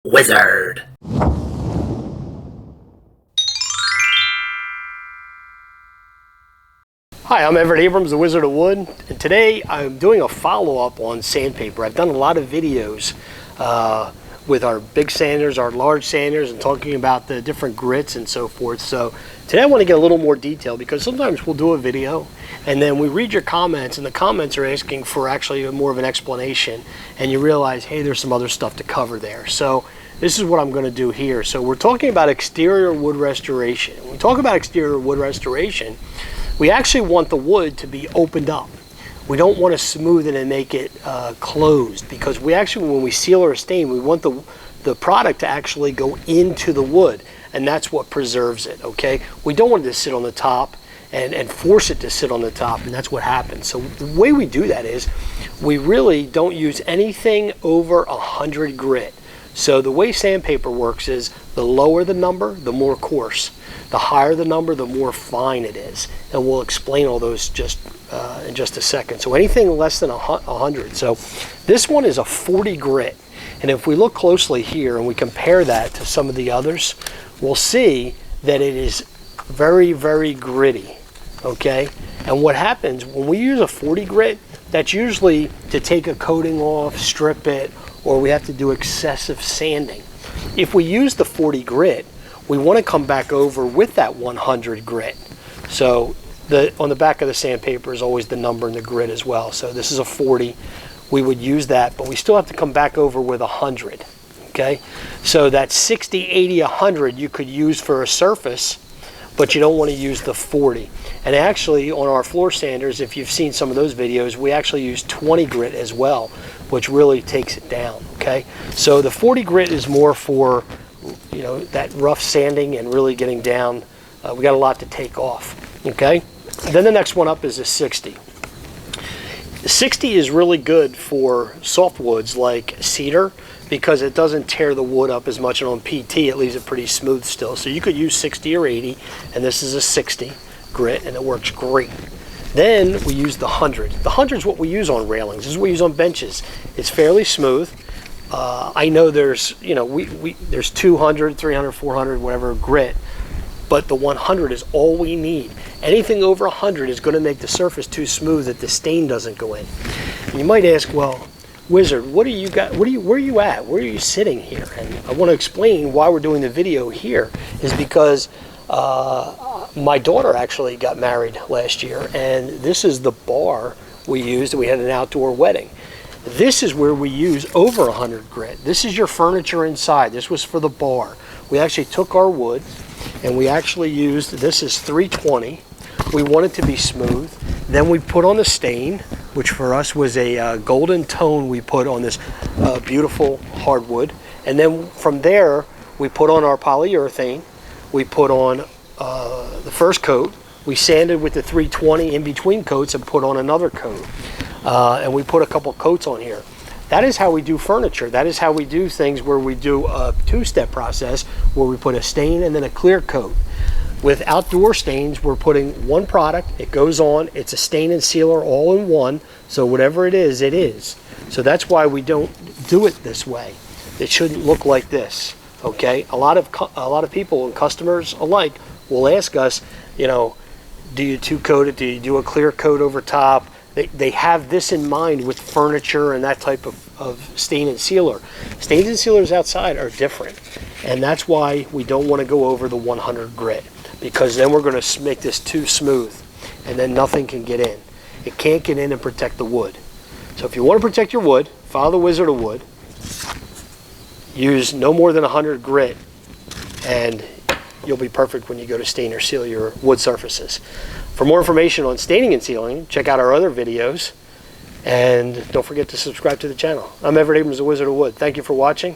Wizard. Hi, I'm Everett Abrams, the Wizard of Wood, and today I'm doing a follow-up on sandpaper. I've done a lot of videos with our big sanders, our large sanders, and talking about the different grits and so forth. So today I want to get a little more detail because sometimes we'll do a video and then we read your comments and the comments are asking for actually more of an explanation, and you realize, hey, there's some other stuff to cover there. So this is what I'm going to do here. So we're talking about exterior wood restoration. When we talk about exterior wood restoration, we actually want the wood to be opened up. We don't want to smooth it and make it closed, because we actually, when we seal or stain, we want the product to actually go into the wood, and that's what preserves it, okay? We don't want it to sit on the top and force it to sit on the top, and that's what happens. So the way we do that is we really don't use anything over 100 grit. So the way sandpaper works is the lower the number, the more coarse. The higher the number, the more fine it is. And we'll explain all those in just a second. So anything less than 100. So this one is a 40 grit. And if we look closely here and we compare that to some of the others, we'll see that it is very, very gritty. Okay? And what happens when we use a 40 grit, that's usually to take a coating off, strip it, or we have to do excessive sanding. If we use the 40 grit, we want to come back over with that 100 grit. So on the back of the sandpaper is always the number and the grit as well. So this is a 40. We would use that, but we still have to come back over with 100. Okay? So that 60, 80, 100 you could use for a surface, but you don't want to use the 40. And actually on our floor sanders, if you've seen some of those videos, we actually use 20 grit as well, which really takes it down. Okay? So the 40 grit is more for, you know, that rough sanding and really getting down. We got a lot to take off. Okay? Then the next one up is a 60. 60 is really good for softwoods like cedar because it doesn't tear the wood up as much, and on PT it leaves it pretty smooth still. So you could use 60 or 80, and this is a 60 grit, and it works great. Then we use the 100. The 100 is what we use on railings. This is what we use on benches. It's fairly smooth. I know there's, you know, there's 200, 300, 400, whatever grit, but the 100 is all we need. Anything over 100 is going to make the surface too smooth that the stain doesn't go in. And you might ask, well, Wizard, what do you got? Where are you at? Where are you sitting here? And I want to explain why we're doing the video here is because my daughter actually got married last year, and this is the bar we used. We had an outdoor wedding. This is where we use over 100 grit. This is your furniture inside. This was for the bar. We actually took our wood and we actually used, this is 320. We want it to be smooth. Then we put on the stain, which for us was a golden tone we put on this beautiful hardwood. And then from there, we put on our polyurethane. We put on the first coat. We sanded with the 320 in between coats and put on another coat. And we put a couple coats on here. That is how we do furniture. That is how we do things where we do a two-step process where we put a stain and then a clear coat. With outdoor stains, we're putting one product, it goes on, it's a stain and sealer all in one, so whatever it is, it is. So that's why we don't do it this way. It shouldn't look like this, okay? A lot of people and customers alike will ask us, you know, do you two-coat it? Do you do a clear coat over top? They have this in mind with furniture and that type of stain and sealer. Stains and sealers outside are different, and that's why we don't want to go over the 100 grit, because then we're going to make this too smooth, and then nothing can get in. It can't get in and protect the wood. So if you want to protect your wood, follow the Wizard of Wood. Use no more than 100 grit, and you'll be perfect when you go to stain or seal your wood surfaces. For more information on staining and sealing, check out our other videos, and don't forget to subscribe to the channel. I'm Everett Abrams, the Wizard of Wood. Thank you for watching.